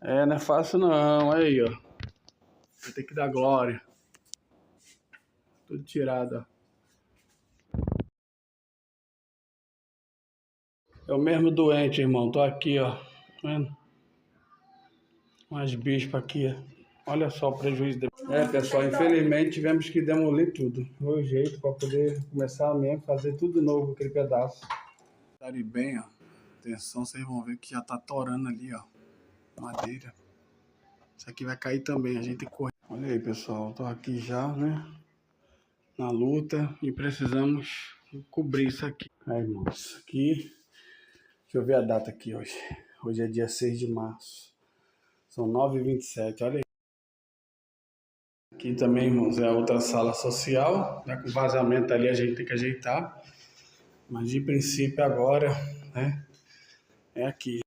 É, não é fácil não. Olha aí, ó. Vai ter que dar glória. Tudo tirado, ó. É o mesmo doente, irmão. Tô aqui, ó. Tá vendo? Umas bispas aqui, ó. Olha só o prejuízo. É, pessoal, infelizmente tivemos que demolir tudo. Foi o jeito para poder começar mesmo, fazer tudo de novo, aquele pedaço. Tá ali bem, ó. Atenção, vocês vão ver que já tá torando ali, ó. Madeira. Isso aqui vai cair também, a gente tem que correr. Olha aí, pessoal. Tô aqui já, né? Na luta e precisamos cobrir isso aqui. Aí, irmãos, isso aqui... Deixa eu ver a data aqui hoje. Hoje é dia 6 de março. São 9h27, olha aí. Aqui também, irmãos, é a outra sala social. Né? Com vazamento ali a gente tem que ajeitar. Mas de princípio agora, né? É aqui.